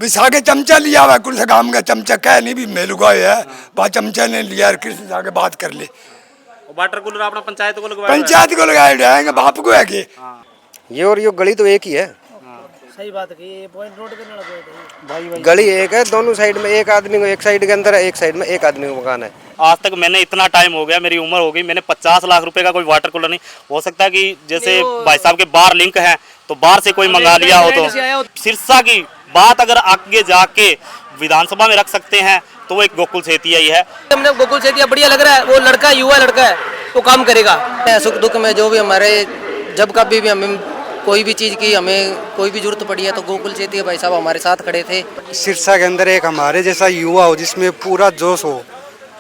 बिसा के चमचा लिया हुआ कुल से काम का चमचा कह नहीं भी मेल गए है वहाँ चमचा ने लिया कृष्ण से आके बात कर ले। वाटर कूलर अपना पंचायत को लगवाया पंचायत को लगाए जाएंगे बाप को है कि ये और ये गली तो एक ही है। सही बात है ये पॉइंट नोट करने लगा भाई गली एक है, दोनों साइड में एक आदमी को एक साइड के अंदर है, एक साइड में एक आदमी को मकान है। आज तक मैंने इतना टाइम हो गया, मेरी उम्र हो गई, मैंने 50 लाख रुपए का कोई वाटर कूलर नहीं। हो सकता है कि जैसे भाई साहब के बाहर लिंक है तो बाहर से कोई मंगा लिया हो। तो सिरसा की बात अगर आगे जाके विधानसभा में रख सकते हैं तो वो एक गोकुल सेतिया ही है। हमने गोकुल सेतिया बढ़िया लग रहा है, वो लड़का युवा लड़का है वो काम करेगा। सुख दुख में जो भी हमारे जब कभी भी हमें कोई भी चीज़ की हमें कोई भी जरूरत पड़ी है तो गोकुल सेतिया भाई साहब हमारे साथ खड़े थे। सिरसा के अंदर एक हमारे जैसा युवा हो जिसमें पूरा जोश हो,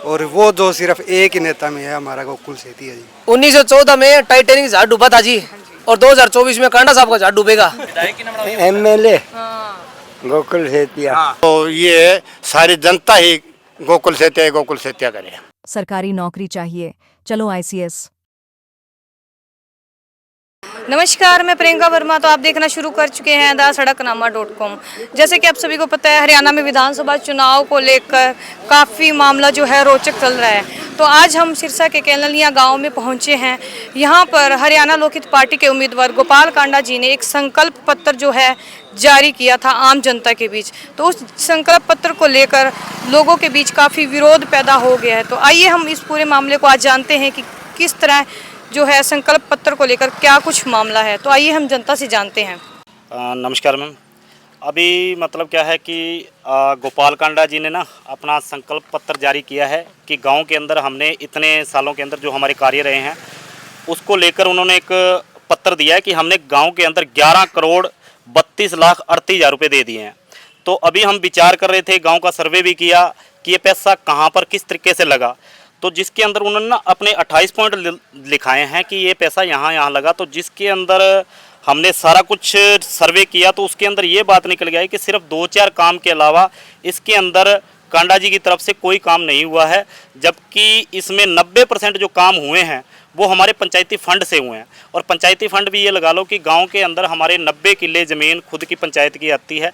और वो जो सिर्फ एक ही नेता में है हमारा गोकुल सेतिया जी। 1914 में टाइटैनिक जहाज डूबा था जी, और 2024 में कांडा साहब का जहाज डूबेगा। MLA गोकुल सेतिया। तो ये सारी जनता ही गोकुल सेतिया करे। सरकारी नौकरी चाहिए, चलो ICS। नमस्कार, मैं प्रियंका वर्मा। तो आप देखना शुरू कर चुके हैं dasadakanama.com। जैसे कि आप सभी को पता है, हरियाणा में विधानसभा चुनाव को लेकर काफ़ी मामला जो है रोचक चल रहा है। तो आज हम सिरसा के केलनिया गांव में पहुंचे हैं। यहां पर हरियाणा लोकहित पार्टी के उम्मीदवार गोपाल कांडा जी ने एक संकल्प पत्र जो है जारी किया था आम जनता के बीच। तो उस संकल्प पत्र को लेकर लोगों के बीच काफ़ी विरोध पैदा हो गया है। तो आइए हम इस पूरे मामले को आज जानते हैं कि किस तरह जो है संकल्प पत्र को लेकर क्या कुछ मामला है। तो आइए हम जनता से जानते हैं। नमस्कार मैम। अभी मतलब क्या है कि गोपाल कांडा जी ने ना अपना संकल्प पत्र जारी किया है कि गांव के अंदर हमने इतने सालों के अंदर जो हमारे कार्य रहे हैं उसको लेकर उन्होंने एक पत्र दिया है कि हमने गांव के अंदर 11 करोड़ 32 लाख 38 हज़ार रुपये दे दिए हैं। तो अभी हम विचार कर रहे थे, गाँव का सर्वे भी किया कि ये पैसा कहाँ पर किस तरीके से लगा। तो जिसके अंदर उन्होंने ना अपने 28 पॉइंट लिखाए हैं कि ये पैसा यहाँ लगा। तो जिसके अंदर हमने सारा कुछ सर्वे किया तो उसके अंदर ये बात निकल गया है कि सिर्फ 2-4 काम के अलावा इसके अंदर कांडा जी की तरफ से कोई काम नहीं हुआ है, जबकि इसमें 90% जो काम हुए हैं वो हमारे पंचायती फ़ंड से हुए हैं। और पंचायती फ़ंड भी ये लगा लो कि गांव के अंदर हमारे 90 किले ज़मीन खुद की पंचायत की आती है,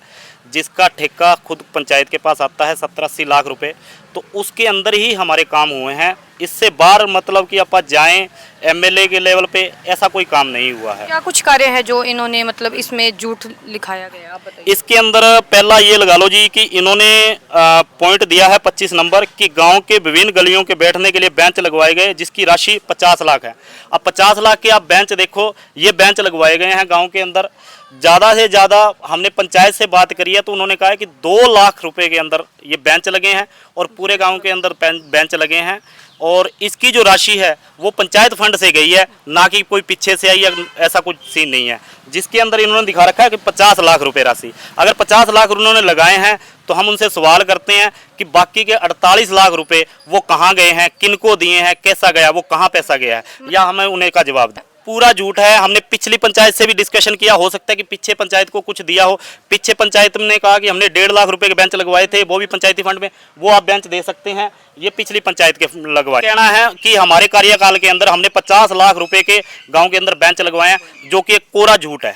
जिसका ठेका खुद पंचायत के पास आता है 70-80 लाख रुपए। तो उसके अंदर ही हमारे काम हुए हैं। इससे बाहर मतलब कि आप जाएं MLA के लेवल पे ऐसा कोई काम नहीं हुआ है। क्या कुछ कार्य है जो इन्होंने मतलब इसमें झूठ लिखाया गया, आप बताइए। इसके अंदर पहला ये लगा लो जी कि इन्होंने पॉइंट दिया है 25 नंबर कि गांव के विभिन्न गलियों के बैठने के लिए बेंच लगवाए गए जिसकी राशि 50 लाख है। अब 50 लाख के आप बेंच देखो, ये बेंच लगवाए गए हैं गाँव के अंदर। ज़्यादा से ज़्यादा हमने पंचायत से बात करी है तो उन्होंने कहा है कि 2 लाख रुपए के अंदर ये बेंच लगे हैं और पूरे गांव के अंदर बेंच लगे हैं। और इसकी जो राशि है वो पंचायत फंड से गई है, ना कि कोई पीछे से आई या ऐसा कुछ सीन नहीं है। जिसके अंदर इन्होंने दिखा रखा है कि 50 लाख रुपए राशि। अगर 50 लाख उन्होंने लगाए हैं तो हम उनसे सवाल करते हैं कि बाकी के 48 लाख रुपए वो कहाँ गए हैं, किनको दिए हैं, कैसा गया, वो कहाँ पैसा गया है, या हमें उन्हें का जवाब दें। पूरा झूठ है। हमने पिछली पंचायत से भी डिस्कशन किया, हो सकता है कि पीछे पंचायत को कुछ दिया हो। पीछे पंचायत ने कहा कि हमने 1.5 लाख रुपए के बेंच लगवाए थे, वो भी पंचायती फंड में, वो आप बेंच दे सकते हैं। ये पिछली पंचायत के लगवाए। कहना है कि हमारे कार्यकाल के अंदर हमने 50 लाख रुपए के गांव के अंदर बेंच लगवाए हैं, जो कि एक कोरा झूठ है।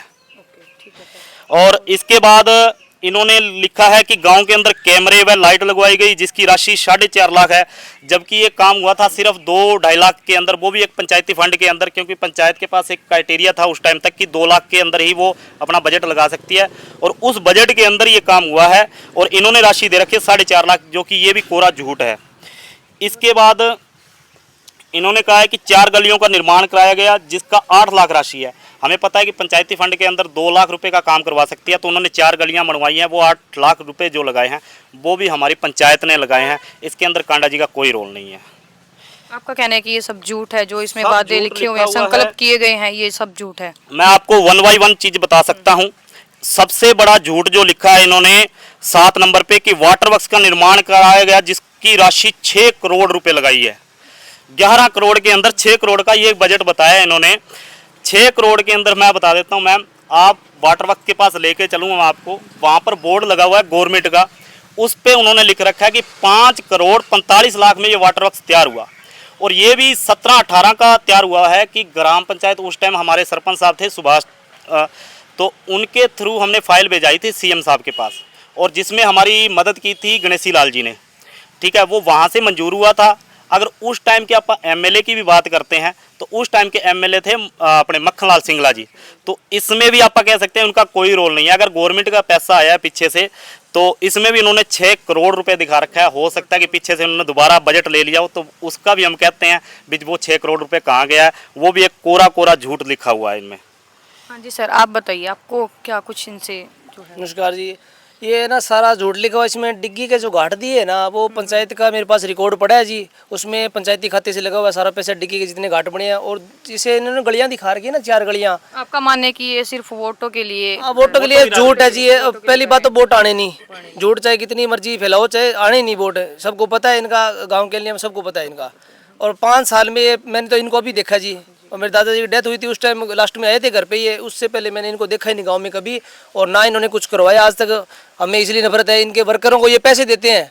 और इसके बाद इन्होंने लिखा है कि गांव के अंदर कैमरे व लाइट लगवाई गई जिसकी राशि 4.5 लाख है, जबकि ये काम हुआ था सिर्फ 2-2.5 लाख के अंदर, वो भी एक पंचायती फंड के अंदर, क्योंकि पंचायत के पास एक क्राइटेरिया था उस टाइम तक कि 2 लाख के अंदर ही वो अपना बजट लगा सकती है। और उस बजट के अंदर ये काम हुआ है और इन्होंने राशि दे रखी है 4.5 लाख, जो कि ये भी कोरा झूठ है। इसके बाद इन्होंने कहा है कि 4 गलियों का निर्माण कराया गया जिसका 8 लाख राशि है। हमें पता है कि पंचायती फंड के अंदर 2 लाख रुपए का काम करवा सकती है, तो उन्होंने 4 गलियां बनवाई हैं, वो 8 लाख रुपए जो लगाए हैं वो भी हमारी पंचायत ने लगाए हैं। इसके अंदर कांडा जी का कोई रोल नहीं है। आपका कहना है कि ये सब झूठ है, जो इसमें वादे लिखे हुए हैं, संकल्प किए गए हैं, ये सब झूठ है। मैं आपको 1 बाय 1 चीज बता सकता हूँ। सबसे बड़ा झूठ जो लिखा है इन्होंने 7 नंबर पे कि वाटर वर्क्स का निर्माण कराया गया जिसकी राशि 6 करोड़ रुपए लगाई है। 11 करोड़ के अंदर 6 करोड़ का ये बजट बताया इन्होंने। 6 करोड़ के अंदर मैं बता देता हूँ मैम, आप वाटर वर्क्स के पास लेके चलूँगा मैं आपको, वहाँ पर बोर्ड लगा हुआ है गवर्नमेंट का, उस पर उन्होंने लिख रखा है कि 5 करोड़ 45 लाख में ये वाटर वर्क्स तैयार हुआ। और ये भी 17-18 का तैयार हुआ है कि ग्राम पंचायत, उस टाइम हमारे सरपंच साहब थे सुभाष, तो उनके थ्रू हमने फाइल भेजाई थी CM साहब के पास। और जिसमें हमारी मदद की थी गणेशी लाल जी ने, ठीक है, वो वहाँ से मंजूर हुआ था। अगर उस टाइम के आप एमएलए की भी बात करते हैं तो उस टाइम के एमएलए थे अपने मक्खनलाल सिंगला जी, तो इसमें भी आप कह सकते हैं उनका कोई रोल नहीं है। अगर गवर्नमेंट का पैसा आया है पीछे से तो इसमें भी इन्होंने 6 करोड़ रुपए दिखा रखा है। हो सकता है कि पीछे से उन्होंने दोबारा बजट ले लिया हो, तो उसका भी हम कहते हैं बीच वो 6 करोड़ रुपए कहाँ गया है, वो भी एक कोरा कोरा झूठ लिखा हुआ है इनमें। हाँ जी सर, आप बताइए आपको क्या कुछ इनसे जो है। नमस्कार जी, ये ना सारा झूठ लिखा हुआ। इसमें डिग्गी के जो घाट दिए है ना, वो पंचायत का मेरे पास रिकॉर्ड पड़ा है जी। उसमें पंचायती खाते से लगा हुआ है सारा पैसा, डिग्गी के जितने घाट बने हैं। और जिसे इन्होंने गलियां दिखा रखी है ना, 4 गलियां, आपका मानना है कि ये सिर्फ वोटों के लिए, वोटों के लिए झूठ है जी। ये पहली बात तो वोट आने नहीं, झूठ चाहे कितनी मर्जी फैलाओ, चाहे आने नहीं वोट। सबको पता है इनका, गाँव के लिए सबको पता है इनका। और 5 साल में मैंने तो इनको अभी देखा जी। और मेरे दादाजी की डेथ हुई थी उस टाइम लास्ट में आए थे घर पे ये, उससे पहले मैंने इनको देखा ही नहीं गांव में कभी, और ना इन्होंने कुछ करवाया आज तक। हमें इसलिए नफरत है, इनके वर्करों को ये पैसे देते हैं,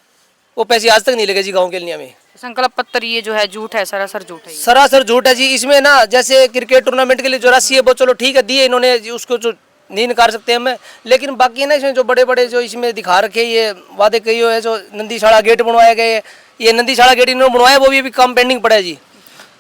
वो पैसे आज तक नहीं लगे जी गांव के लिए हमें। संकल्प पत्र ये जो है झूठ है, सरासर झूठ है ये। सरासर झूठ है जी। इसमें ना जैसे क्रिकेट टूर्नामेंट के लिए जो राशि है वो चलो ठीक है दिए इन्होंने जी, उसको जो नहीं नकार सकते हम, लेकिन बाकी ना इसमें जो बड़े बड़े जो इसमें दिखा रखे ये वादे कई है, जो नंदीशाला गेट बनवाए गए, ये नंदीशाला गेट इन्होंने बनवाया, वो भी काम पेंडिंग पड़ा है जी।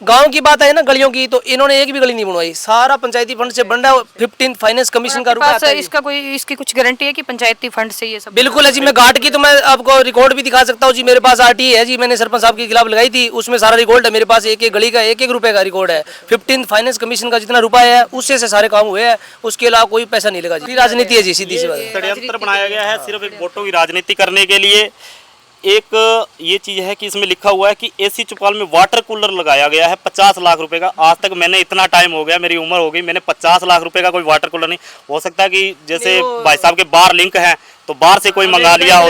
गांव की बात है ना गलियों की, तो इन्होंने एक भी गली नहीं बनवाई, सारा पंचायती फंड से बन रहा है। 15 फाइनेंस कमीशन का रुपया आता है। इसका कोई, इसकी कुछ गारंटी है कि पंचायती फंड से ये सब? बिल्कुल है जी। मैं घाट की तो मैं आपको रिकॉर्ड भी दिखा सकता हूँ जी। मेरे पास आरटी है जी, मैंने सरपंच साहब के खिलाफ लगाई थी, उसमें सारा रिकॉर्ड है मेरे पास। एक एक गली का 1-1 रुपए का रिकॉर्ड है। 15 फाइनेंस कमीशन का जितना रुपया है उससे से सारे काम हुए हैं, उसके अलावा कोई पैसा नहीं लगा जी। राजनीति है जी, सीधी सी बात। षड्यंत्र बनाया गया है सिर्फ एक वोटों की राजनीति करने के लिए। एक ये चीज़ है कि इसमें लिखा हुआ है कि एसी चौपाल में वाटर कूलर लगाया गया है 50 लाख रुपए का। आज तक मैंने, इतना टाइम हो गया, मेरी उम्र हो गई, मैंने 50 लाख रुपए का कोई वाटर कूलर नहीं। हो सकता है कि जैसे भाई साहब के बाहर लिंक है तो बाहर से कोई मंगा लिया हो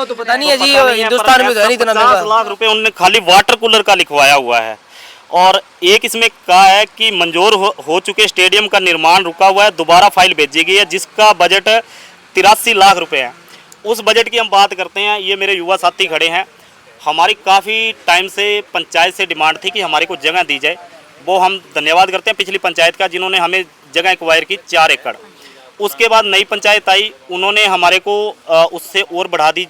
तो पता नहीं है जी। हिंदुस्तान में 50 लाख रुपए उन्होंने खाली वाटर कूलर का लिखवाया हुआ है। और एक इसमें कहा है कि मंजूर हो चुके स्टेडियम का निर्माण रुका हुआ है, दोबारा फाइल भेजी गई है जिसका बजट 83 लाख रुपए है। उस बजट की हम बात करते हैं, ये मेरे युवा साथी खड़े हैं। हमारी काफ़ी टाइम से पंचायत से डिमांड थी कि हमारे को जगह दी जाए। वो हम धन्यवाद करते हैं पिछली पंचायत का जिन्होंने हमें जगह एक्वायर की 4 एकड़। उसके बाद नई पंचायत आई, उन्होंने हमारे को उससे और बढ़ा दी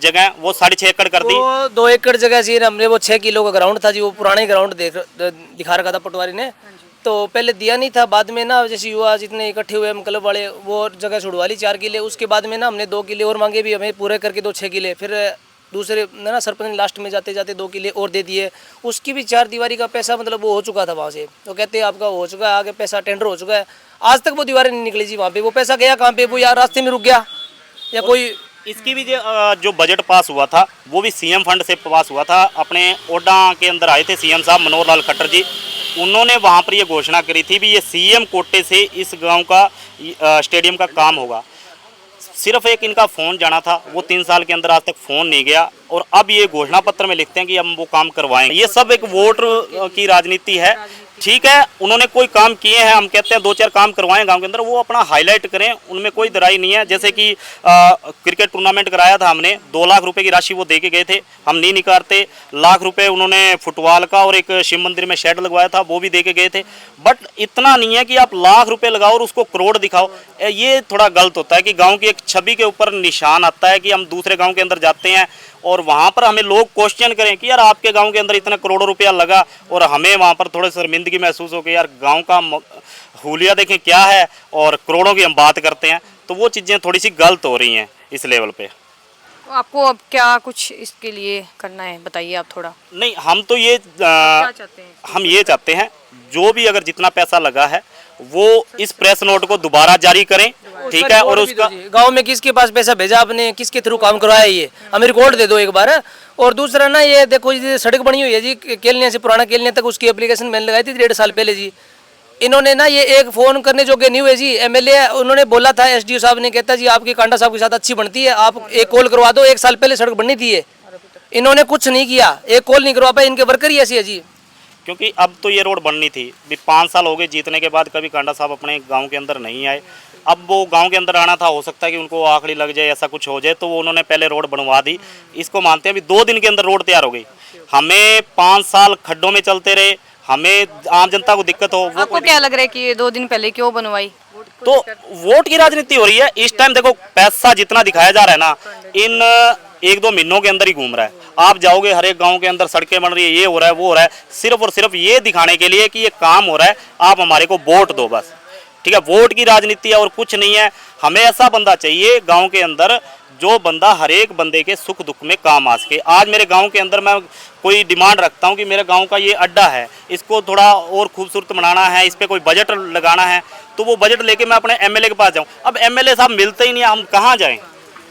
जगह, वो 6.5 एकड़ कर दी। 2 एकड़ जगह चाहिए हमने। वो 6 किलो का ग्राउंड था जी, वो पुराने ग्राउंड दिखा रखा था पटवारी ने, तो पहले दिया नहीं था। बाद में ना जैसे युवा जितने इकट्ठे हुए हम क्लब वाले, वो जगह छुड़वा ली 4 किले। उसके बाद में ना हमने 2 किले और मांगे भी, हमें पूरे करके 6 किले। फिर दूसरे ना सरपंच ने लास्ट में जाते जाते 2 किले और दे दिए। उसकी भी 4 दीवारी का पैसा मतलब वो हो चुका था वहाँ से, तो कहते हैं आपका हो चुका है, आगे पैसा टेंडर हो चुका है। आज तक वो दीवारें नहीं निकली जी वहाँ पे। वो पैसा गया कहाँ पे? वो यार रास्ते में रुक गया या कोई। इसकी भी जो बजट पास हुआ था वो भी सीएम फंड से पास हुआ था। अपने ओडा के अंदर आए थे सीएम साहब मनोहर लाल खट्टर जी, उन्होंने वहाँ पर ये घोषणा करी थी भी ये सीएम कोटे से इस गांव का स्टेडियम का काम होगा। सिर्फ एक इनका फ़ोन जाना था, वो 3 साल के अंदर आज तक फ़ोन नहीं गया। और अब ये घोषणा पत्र में लिखते हैं कि हम वो काम करवाएंगे। ये सब एक वोट की राजनीति है। ठीक है, उन्होंने कोई काम किए हैं, हम कहते हैं 2-4 काम करवाएं गांव के अंदर, वो अपना हाईलाइट करें, उनमें कोई दराई नहीं है। जैसे कि क्रिकेट टूर्नामेंट कराया था हमने, 2 लाख रुपए की राशि वो दे के गए थे, हम नहीं निकारते। लाख रुपए उन्होंने फुटबॉल का और एक शिव मंदिर में शेड लगवाया था, वो भी दे के गए थे। बट इतना नहीं है कि आप लाख रुपए लगाओ और उसको करोड़ दिखाओ, ये थोड़ा गलत होता है। कि गाँव की एक छवि के ऊपर निशान आता है कि हम दूसरे गाँव के अंदर जाते हैं और वहाँ पर हमें लोग क्वेश्चन करें कि यार आपके गांव के अंदर इतना करोड़ों रुपया लगा, और हमें वहाँ पर थोड़ी शर्मिंदगी महसूस हो कि यार गांव का हुलिया देखें क्या है और करोड़ों की हम बात करते हैं। तो वो चीज़ें थोड़ी सी गलत हो रही हैं इस लेवल पे। तो आपको अब क्या कुछ इसके लिए करना है, बताइए आप थोड़ा। नहीं, हम तो ये क्या चाहते हैं? हम ये चाहते हैं जो भी अगर जितना पैसा लगा है वो इस प्रेस नोट को दोबारा जारी करें, ठीक है। और उसका गांव में किसके पास पैसा भेजा आपने, किसके थ्रू काम करवाया, ये हमें रिकॉर्ड दे दो एक बार। और दूसरा ना ये देखो, ये सड़क बनी हुई है जी केलनिया से पुराना केलनिया तक, उसकी एप्लीकेशन मैंने लगाई थी 1.5 साल पहले जी। इन्होंने ना ये एक फ़ोन करने जोगे नहीं हुए जी। एमएलए उन्होंने बोला था, एसडीओ साहब ने कहता जी आपकी कांडा साहब के साथ अच्छी बनती है, आप एक कॉल करवा दो। 1 साल पहले सड़क बननी थी, इन्होंने कुछ नहीं किया, एक कॉल नहीं करवा पाए। इनके वर्कर ही ऐसी है जी। क्योंकि अब तो ये रोड बननी थी, 5 साल हो गए जीतने के बाद, कभी कांडा साहब अपने गांव के अंदर नहीं आए। अब वो गांव के अंदर आना था, हो सकता है कि उनको आखिरी लग जाए, ऐसा कुछ हो जाए, तो वो उन्होंने पहले रोड बनवा दी। इसको मानते हैं अभी 2 दिन के अंदर रोड तैयार हो गई। हमें 5 साल खड्डों में चलते रहे, हमें आम जनता को दिक्कत हो। आपको क्या लग रहा है कि ये 2 दिन पहले क्यों बनवाई? तो वोट की राजनीति हो रही है इस टाइम। देखो पैसा जितना दिखाया जा रहा है ना, इन 1-2 महीनों के अंदर ही घूम रहा है। आप जाओगे हर एक गांव के अंदर सड़कें बन रही है, ये हो रहा है, वो हो रहा है, सिर्फ और सिर्फ ये दिखाने के लिए कि ये काम हो रहा है, आप हमारे को वोट दो बस। ठीक है, वोट की राजनीति है और कुछ नहीं है। हमें ऐसा बंदा चाहिए गांव के अंदर जो बंदा हर एक बंदे के सुख दुख में काम आ सके। आज मेरे गांव के अंदर मैं कोई डिमांड रखता हूं कि मेरे गांव का ये अड्डा है, इसको थोड़ा और खूबसूरत बनाना है, इस पर कोई बजट लगाना है, तो वो बजट लेके मैं अपने एमएलए के पास जाऊं। अब एमएलए साहब मिलते ही नहीं, हम कहाँ जाएं?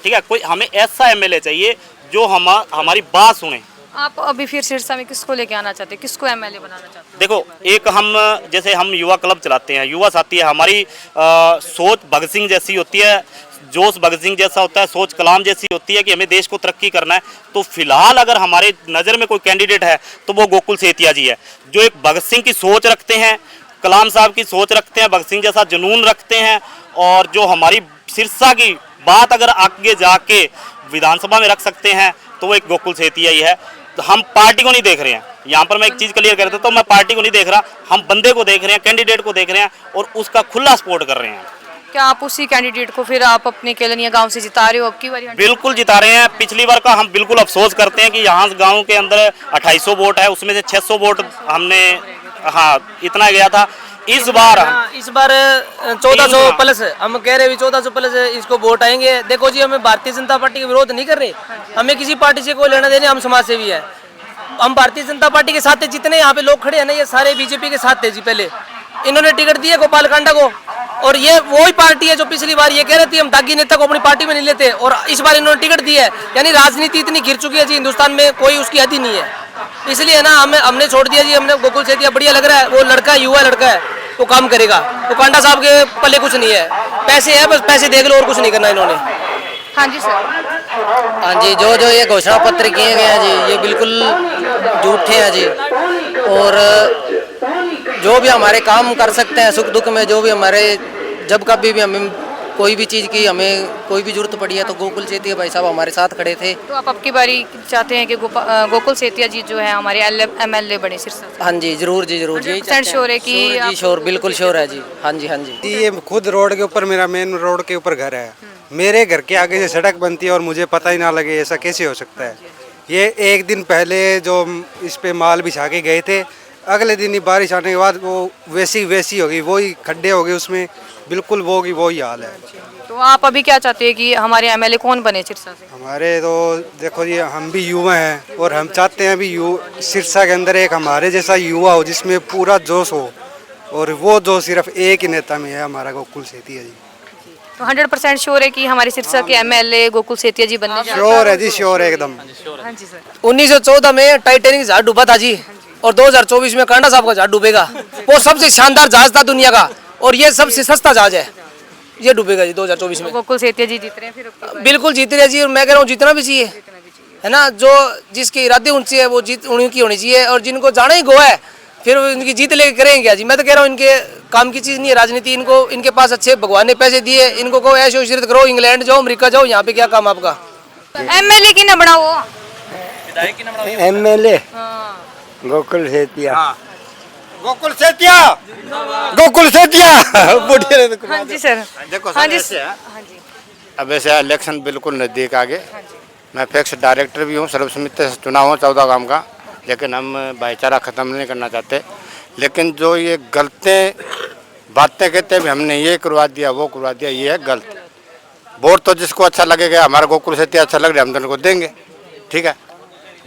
ठीक है, कोई हमें ऐसा एमएलए चाहिए जो हमारी बात सुने। आप अभी फिर सिरसा में किसको लेके आना चाहते हैं, किसको एमएलए बनाना चाहते हैं? देखो, एक हम जैसे हम युवा क्लब चलाते हैं, युवा साथी है, हमारी सोच भगत सिंह जैसी होती है, जोश भगत सिंह जैसा होता है, सोच कलाम जैसी होती है कि हमें देश को तरक्की करना है। तो फिलहाल अगर हमारे नज़र में कोई कैंडिडेट है तो वो गोकुल सेतिया जी है, जो एक भगत सिंह की सोच रखते हैं, कलाम साहब की सोच रखते हैं, भगत सिंह जैसा जुनून रखते हैं, और जो हमारी सिरसा की बात अगर आगे जाके विधानसभा में रख सकते हैं तो वो एक गोकुल सेतिया ही है। तो हम पार्टी को नहीं देख रहे हैं, यहाँ पर मैं एक चीज़ क्लियर कर देता हूँ, मैं पार्टी को नहीं देख रहा, हम बंदे को देख रहे हैं, कैंडिडेट को देख रहे हैं और उसका खुला सपोर्ट कर रहे हैं। क्या आप उसी कैंडिडेट को फिर आप अपने केलनिया गांव से जिता रहे हो अब की बारी? बिल्कुल जिता रहे हैं। पिछली बार का हम बिल्कुल अफसोस करते हैं कि यहाँ गांव के अंदर 2800 वोट है, उसमें से 600 वोट हमने, हाँ इतना गया था। इस बार 1400 प्लस हम कह रहे हैं, 1400 प्लस इसको वोट आएंगे। देखो जी, हमें भारतीय जनता पार्टी का विरोध नहीं कर रहे, हमें किसी पार्टी से कोई लेना देना, हम समाज सेवी है। हम भारतीय जनता पार्टी के साथ, जितने यहाँ पे लोग खड़े हैं ना, ये सारे बीजेपी के साथ थे जी। पहले इन्होंने टिकट दिया गोपाल कांडा को, और ये वही पार्टी है जो पिछली बार ये कह रही थी हम दागी नेता को अपनी पार्टी में नहीं लेते, और इस बार इन्होंने टिकट दिया है। यानी राजनीति इतनी गिर चुकी है जी हिंदुस्तान में, कोई उसकी हद ही नहीं है। इसलिए ना हमने छोड़ दिया जी, हमने गोकुल सेतिया बढ़िया लग रहा है, वो लड़का युवा लड़का है, वो काम करेगा। तो कांडा साहब के पल्ले कुछ नहीं है, पैसे है, बस पैसे देख लो और कुछ नहीं करना इन्होंने। हाँ जी सर। हाँ जी, जो जो ये घोषणा पत्र किए गए हैं जी, ये बिल्कुल झूठे हैं जी। और जो भी हमारे काम कर सकते हैं सुख दुख में, जो भी हमारे, जब कभी भी हमें कोई भी चीज़ की, हमें कोई भी जरूरत पड़ी है तो गोकुल सेतिया भाई साहब हमारे साथ खड़े थे। तो आप अब की बारी चाहते हैं कि गोकुल सेतिया जी जो है हमारे एमएलए बने सिरसा से? हाँ जी, जरूर जी, जरूर जी। 100% श्योर है कि जी, श्योर, बिल्कुल श्योर है जी। हाँ जी, हाँ जी। ये खुद रोड के ऊपर, मेरा मेन रोड के ऊपर घर है, मेरे घर के आगे से सड़क बनती है और मुझे पता ही ना लगे, ऐसा कैसे हो सकता है? ये एक दिन पहले जो इस पे माल बिछा के गए थे, अगले दिन ही बारिश आने के बाद वो वैसी हो गई, वही खड्डे हो गए उसमें, बिल्कुल वही हाल है। तो आप अभी क्या चाहते हैं कि हमारे एमएलए कौन बने सिरसा से? हमारे तो देखो जी, हम भी युवा हैं और हम चाहते हैं अभी सिरसा के अंदर एक हमारे जैसा युवा हो जिसमें पूरा जोश हो, और वो जो सिर्फ एक ही नेता में है, हमारा गोकुल सेतिया जी। तो 100% श्योर है कि हमारे सिरसा के एमएलए गोकुल सेतिया जी बनने जा रहे हैं? श्योर है जी, श्योर है एकदम। हाँ जी सर। 1914 में टाइटैनिक जहाज डूबा था जी, और 2024 में कांडा साहब का जहाज डूबेगा। वो सबसे शानदार जहाज था दुनिया का, और ये सबसे सस्ता जहाज है, ये डूबेगा जी 2024 में। गोकुल सेतिया जी जीत रहे हैं फिर अब की बारी? बिल्कुल जीत रहे जी, और मैं कह रहा हूँ जीतना भी चाहिए, है ना। जो जिसके इरादे ऊंचे है वो जीत उनकी होनी चाहिए, और जिनको जाना ही गो है फिर इनकी जीत लेके करेंगे क्या जी? मैं तो कह रहा हूँ इनके काम की चीज़ नहीं है राजनीति। इनको, इनके पास अच्छे भगवान ने पैसे दिए, इनको को ऐश इशरत करो, इंग्लैंड जाओ, अमेरिका जाओ, यहाँ पे क्या काम आपका? एमएलए की न बनाओ, एमएलए गोकुल सेतिया, गोकुल सेतिया, गोकुल सेतिया। हाँ जी सर। देखो हाँ सर, जी ऐसे है, हाँ जी। अब ऐसे इलेक्शन बिल्कुल नज़दीक आ गए। मैं फिक्स डायरेक्टर भी हूँ, सर्वसम्मति से चुना हूँ 14 गांव का, लेकिन हम भाईचारा ख़त्म नहीं करना चाहते। लेकिन जो ये गलतें बातें कहते हैं हमने ये करवा दिया, वो करवा दिया, ये है गलत। वोट तो जिसको अच्छा लगेगा, हमारा गोकुल सेतिया अच्छा लग रहा है, हम तो उनको देंगे, ठीक है।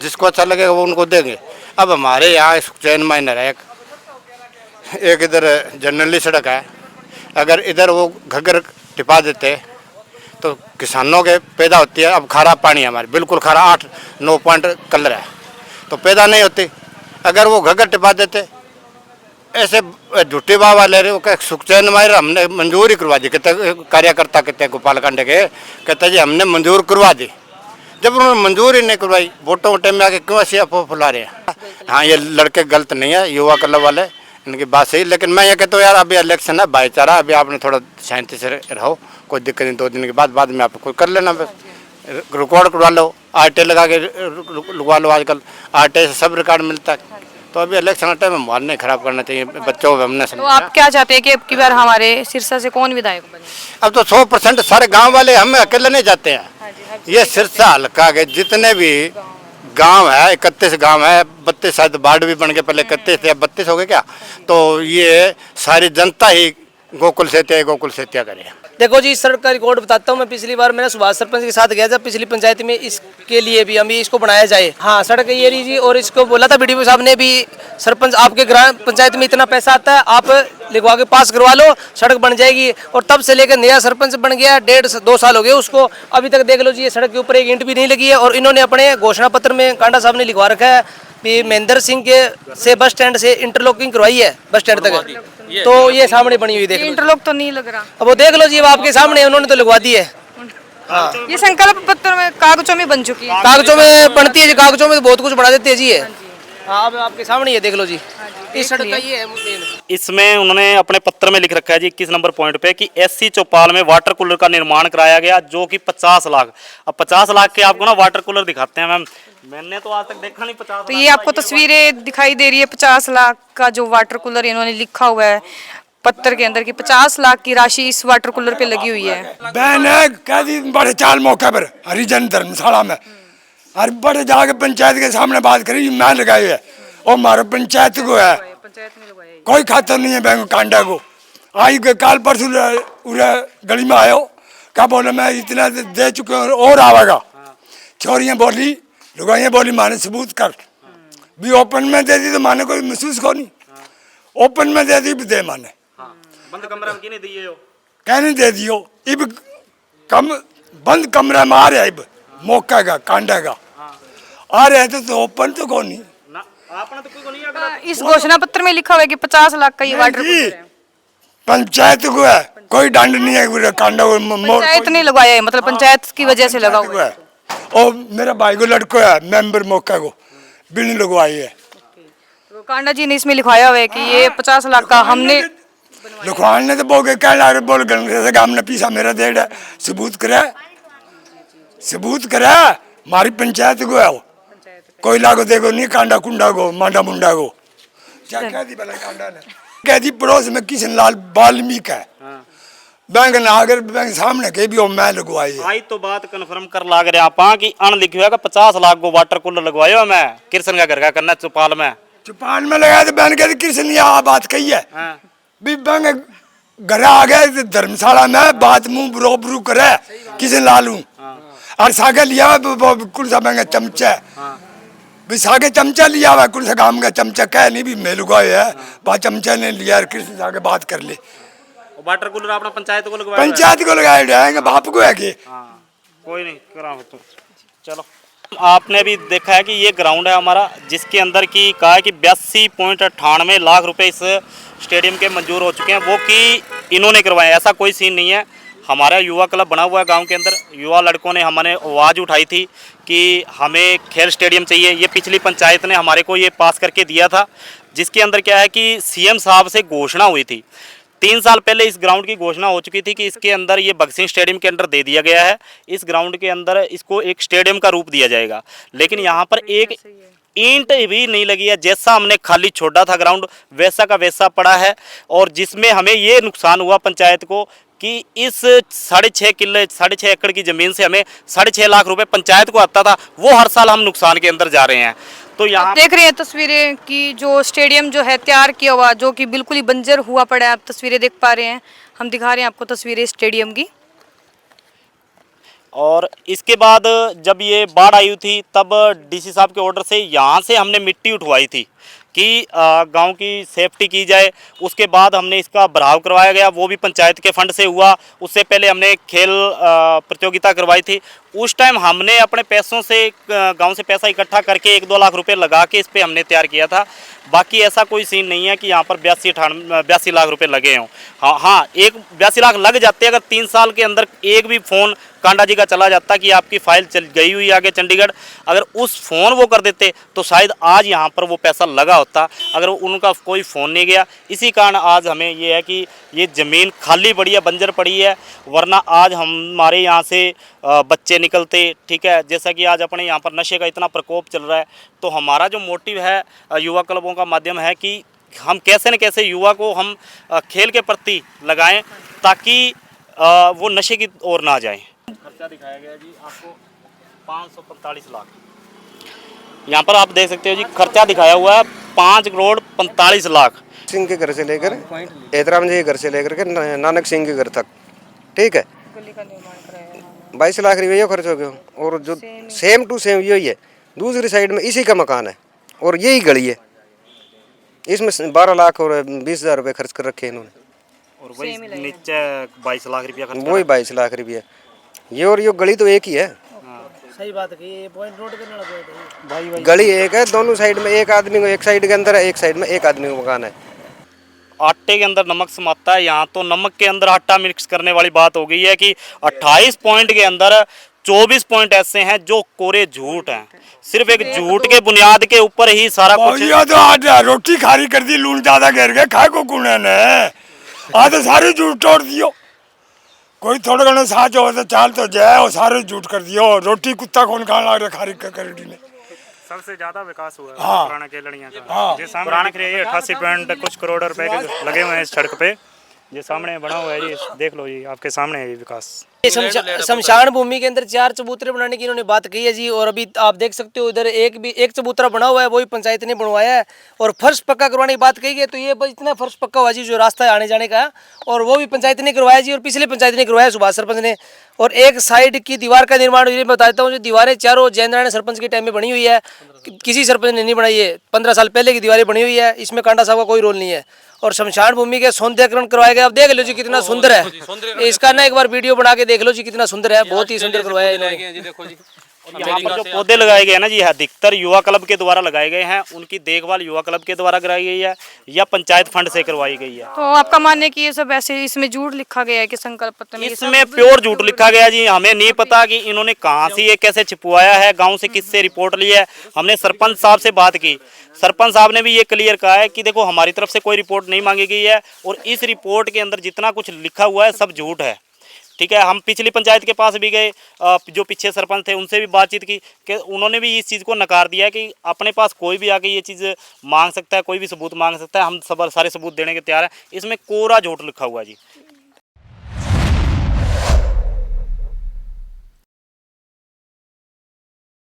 जिसको अच्छा लगेगा वो उनको देंगे। अब हमारे यहाँ चैन माइनर है, एक इधर जनरली सड़क है, अगर इधर वो घग्गर टिपा देते तो किसानों के पैदा होती है। अब खारा पानी है हमारे, बिल्कुल खारा, 8-9 पॉइंट कलर है, तो पैदा नहीं होती। अगर वो घग्गर टिपा देते, ऐसे झूठी बाबा वाले रहे, सुखचैन मायर हमने मंजूर ही करवा दी। कहते कार्यकर्ता कहते गोपाल कांडे के, कहते जी हमने मंजूर करवा दी। जब उन्होंने मंजूर ही नहीं करवाई, वोटों के टाइम में आके क्यों ऐसे अफवाह फैला रहे हैं? हाँ, ये लड़के गलत नहीं है, युवा क्लब वाले, इनकी बात सही। लेकिन मैं ये कहता हूँ यार, अभी इलेक्शन है, भाईचारा, अभी आपने थोड़ा शांति से रहो, कोई दिक्कत नहीं। 2 दिन के बाद में आप कोई कर लेना, बस रिकॉर्ड करवा लो, आरटीआई लगा के लगवा लो। आजकल आरटीआई से सब रिकॉर्ड मिलता है, तो अभी इलेक्शन टाइम में माहौल नहीं खराब करना चाहिए, बच्चों को हमने तो समझाया। आप क्या चाहते हैं कि अब की बार हमारे सिरसा से कौन विधायक बने? अब तो 100% सारे गांव वाले हम अकेले नहीं जाते हैं। ये सिरसा हल्का के जितने भी गांव है, 31 गांव है, 32 शायद वार्ड भी बन गए, पहले 31 या 32 हो गए क्या, तो ये सारी जनता ही गोकुल सेतिया करे। देखो जी, सड़क का रिकॉर्ड बताता हूँ मैं। पिछली बार मैंने सुभाष सरपंच के साथ गया था पिछली पंचायत में, इसके लिए भी हम इसको बनाया जाए। हाँ, सड़क ये रही जी, और इसको बोला था बीडीओ साहब ने भी, सरपंच आपके ग्राम पंचायत में इतना पैसा आता है, आप लिखवा के पास करवा लो, सड़क बन जाएगी। और तब से लेकर नया सरपंच बन गया, 1.5-2 साल हो गए उसको, अभी तक देख लो जी, ये सड़क के ऊपर एक ईंट भी नहीं लगी है। और इन्होंने अपने घोषणा पत्र में कांडा साहब ने लिखवा रखा है कि महेंद्र सिंह के से बस स्टैंड से इंटरलॉकिंग करवाई है बस स्टैंड तक, तो ये सामने बनी हुई देख लो। इंटरलॉक तो नहीं लग रहा। अब वो देख लो जी, अब आपके सामने उन्होंने तो लगवा दी है। हाँ, ये संकल्प पत्र में कागजों में बन चुकी है। कागजों में बनती है जी, कागजों में तो बहुत कुछ बना देते हैं जी ये। हाँ, अब आपके सामने ये देख लो जी, इस सड़क का ये है मेन। इसमें उन्होंने अपने पत्र में लिख रखा है जी 21 नंबर पॉइंट पे कि एससी चौपाल में वाटर कूलर का निर्माण कराया गया, जो कि 50 लाख। अब 50 लाख के आपको ना वाटर कूलर दिखाते हैं मैम, मैंने तो आज तक देखा नहीं 50 तो ये आपको तस्वीरें दिखाई दे रही है 50 लाख का जो वाटर कूलर इन्होंने लिखा हुआ है पत्र के अंदर कि 50 लाख की राशि इस वाटर कूलर पे लगी हुई है। बहन है कह दी बड़े चाल मौके पर हरिजन धर्मशाला में, और बड़े जाके पंचायत के सामने बात करी, मैं लगाई है और हमारे पंचायत को है, कोई खातर नहीं है बैंक कांडा को। आई के काल परसों उरे गली में आयो, क्या बोले मैं इतना दे चुके हूं और आवेगा। छोरियां बोली, लुगाइयां बोली, माने सबूत कर भी, ओपन में दे दी तो माने कोई महसूस को नहीं, ओपन में दे दी भी दे माने, बंद कमरा में किने दिए हो, कहने दे दियो। इब कम बंद कमरा में आ रहा है, इब मौका का कांडा का आ रहे हैं तो ओपन तो कौन नहीं ना आपने तो कोई नहीं अगला। इस घोषणा पत्र में लिखा हुआ है कि 50 लाख का ये वाटर कूलर है। पंचायत को है, कोई दंड नहीं है, कांडा पंचायत ने लगवाया है, मतलब पंचायत की वजह से लगा हुआ है। और मेरा भाई को लड़को है मेंबर मौका को बिल लगवाई है। तो कांडा जी ने इसमें लिखवाया हुआ है कि ये 50 लाख का हमने लिखवान ने तो बोल के कह रहा बोल गए हमने पीसा मेरा डेढ़ है, सबूत करे हमारी पंचायत को है, वो कोई लागो देखो नहीं कांडा कुंडा को मांडा मुंडा को क्या कह दी भला कांडा ने, कह दी पड़ोस में किशन लाल वाल्मीकि है, बैंक नागर बैंक सामने के भी मैं लगवाई है। आई तो बात कंफर्म कर लाग रहे आप कि अन लिखे हुआ 50 लाख को वाटर कूलर लगवायो मैं कृष्ण का घर का करना चौपाल में लगाया तो बहन कहती कृष्ण ने आ बात कही है भी बैंक घर आ गए धर्मशाला में बात मुंह रोबरू करे किसी लालू और सागे लिया कुल सा बैंक चमचा भी सागे चमचा लिया हुआ कुल सा काम का चमचा कह नहीं भी मेलू गए है बा चमचा ने लिया कृष्ण सागे बात कर ले। वाटर कूलर अपना पंचायत को लगवाया, पंचायत को लगाए जाएंगे बाप को है कि कोई नहीं करा तो चलो। आपने भी देखा है कि ये ग्राउंड है हमारा जिसके अंदर की कहा है कि 82.98 लाख रुपए इस स्टेडियम के मंजूर हो चुके हैं, वो कि इन्होंने करवाए। ऐसा कोई सीन नहीं है। हमारा युवा क्लब बना हुआ है गांव के अंदर, युवा लड़कों ने हमारे आवाज़ उठाई थी कि हमें खेल स्टेडियम चाहिए। ये पिछली पंचायत ने हमारे को ये पास करके दिया था, जिसके अंदर क्या है कि सीएम साहब से घोषणा हुई थी 3 साल पहले। इस ग्राउंड की घोषणा हो चुकी थी कि इसके अंदर ये भगत सिंह स्टेडियम के अंदर दे दिया गया है। इस ग्राउंड के अंदर इसको एक स्टेडियम का रूप दिया जाएगा, लेकिन यहाँ पर एक ईंट भी नहीं लगी है। जैसा हमने खाली छोड़ा था ग्राउंड वैसा का वैसा पड़ा है, और जिसमें हमें ये नुकसान हुआ पंचायत को कि इस 6.5 एकड़ की ज़मीन से हमें 6.5 लाख रुपए पंचायत को आता था, वो हर साल हम नुकसान के अंदर जा रहे हैं। तो यहाँ देख रहे हैं तस्वीरें कि जो स्टेडियम जो है तैयार किया हुआ, जो कि बिल्कुल ही बंजर हुआ पड़ा है, आप तस्वीरें देख पा रहे हैं। हम दिखा रहे हैं आपको तस्वीरें स्टेडियम की। और इसके बाद जब ये बाढ़ आई थी तब डीसी साहब के ऑर्डर से यहाँ से हमने मिट्टी उठवाई थी कि गांव की सेफ्टी की जाए। उसके बाद हमने इसका भराव करवाया गया, वो भी पंचायत के फंड से हुआ। उससे पहले हमने खेल प्रतियोगिता करवाई थी। उस टाइम हमने अपने पैसों से गांव से पैसा इकट्ठा करके 1-2 लाख रुपए लगा के इस पे हमने तैयार किया था। बाकी ऐसा कोई सीन नहीं है कि यहाँ पर 82 लाख रुपए लगे हों। हाँ, 82 लाख लग जाते हैं अगर 3 साल के अंदर एक भी फ़ोन कांडा जी का चला जाता कि आपकी फाइल चल गई हुई आगे चंडीगढ़, अगर उस फ़ोन वो कर देते तो शायद आज यहाँ पर वो पैसा लगा होता। अगर उनका कोई फ़ोन नहीं गया, इसी कारण आज हमें ये है कि ये ज़मीन खाली पड़ी है, बंजर पड़ी है। वरना आज हमारे यहाँ से बच्चे निकलते, ठीक है। जैसा कि आज अपने यहाँ पर नशे का इतना प्रकोप चल रहा है, तो हमारा जो मोटिव है युवा क्लबों का माध्यम है कि हम कैसे न कैसे युवा को हम खेल के प्रति लगाएं ताकि वो नशे की ओर ना जाए। खर्चा दिखाया गया जी आपको 545 लाख। यहाँ पर आप देख सकते हो जी, खर्चा दिखाया हुआ है 5 करोड़ 45 लाख। सिंह के घर से लेकर एतराम जी के घर से लेकर के नानक सिंह के घर तक, ठीक है। 22 लाख रुपये खर्च हो गया। और जो सेम टू सेम यही है, दूसरी साइड में इसी का मकान है और यही गली है, इसमें 12 लाख और 20,000 रुपये खर्च कर रखे हैं इन्होंने। और वही नीचे 22 लाख रुपया खर्च वही 22 लाख रुपये। ये और ये गली तो एक ही है, सही बात है, ये पॉइंट नोट करने वाला पॉइंट है। गली एक है, दोनों साइड में एक आदमी को, एक साइड के अंदर है, एक साइड में एक आदमी को मकान है। आटे के अंदर नमक समाता है, यहाँ तो नमक के अंदर आटा मिक्स करने वाली बात हो गई है कि 28 पॉइंट के अंदर 24 पॉइंट ऐसे हैं जो कोरे झूठ हैं। सिर्फ एक झूठ के बुनियाद के ऊपर ही सारा कुछ। ये तो आज रोटी खारी कर दी, लून ज्यादा घेर के खाए को कुने ने आज तो सारे झूठ तोड़ दियो। कोई थोड़ा घना साच हो तो चाल तो जाए, और सारे झूठ कर दियो। रोटी कुत्ता कौन खाने लग रहा खारी कर दी। सबसे ज्यादा विकास हुआ है हाँ। पुराना केलड़ियाँ का। जो सामने दिख रही है 88 पॉइंट कुछ करोड़ रुपए के लगे हुए हैं इस सड़क पे, जो सामने बना हुआ है जी, देख लो जी, आपके सामने है ये विकास। शमशान भूमि के अंदर 4 चबूतरे बनाने की इन्होंने बात कही है जी। और अभी आप देख सकते हो इधर एक चबूतरा बना हुआ है, वो भी पंचायत ने बनवाया है। और फर्श पक्का करवाने की बात कही है, तो ये बस इतना फर्श पक्का हुआ जी जो रास्ता है आने जाने का, और वो भी पंचायत ने करवाया जी। और पिछले पंचायत ने करवाया, सुभाष सरपंच ने। और एक साइड की दीवार का निर्माण ये बता देता हूँ, जो दीवारें चारों जयनारायण सरपंच के टाइम में बनी हुई है, किसी सरपंच ने नहीं बनाई है। 15 साल पहले की दीवारें बनी हुई है, इसमें कांडा साहब का कोई रोल नहीं है। और शमशान भूमि के सौंदर्यकरण करवाए गए, अब देख लो जी कितना सुंदर है। इसका ना एक बार वीडियो बना के देख लो जी, कितना सुंदर है, बहुत ही सुंदर करवाया है इन्होंने। और यहाँ पर जो पौधे लगाए गए हैं ना जी, अधिकतर युवा क्लब के द्वारा लगाए गए हैं। उनकी देखभाल युवा क्लब के द्वारा कराई गई है या पंचायत फंड से करवाई गई है। तो आपका मानना है कि ये सब ऐसे इसमें झूठ लिखा गया है कि संकल्प पत्र में? इसमें प्योर झूठ लिखा गया जी। हमें नहीं पता कि इन्होंने कहाँ से ये कैसे छिपवाया है, गांव से किससे रिपोर्ट ली है। हमने सरपंच साहब से बात की, सरपंच साहब ने भी ये क्लियर कहा है कि देखो हमारी तरफ से कोई रिपोर्ट नहीं मांगी गई है, और इस रिपोर्ट के अंदर जितना कुछ लिखा हुआ है सब झूठ है, ठीक है। हम पिछली पंचायत के पास भी गए, जो पीछे सरपंच थे उनसे भी बातचीत की कि उन्होंने भी इस चीज़ को नकार दिया कि अपने पास कोई भी आके ये चीज़ मांग सकता है, कोई भी सबूत मांग सकता है, हम सब सारे सबूत देने के तैयार हैं। इसमें कोरा झूठ लिखा हुआ है जी।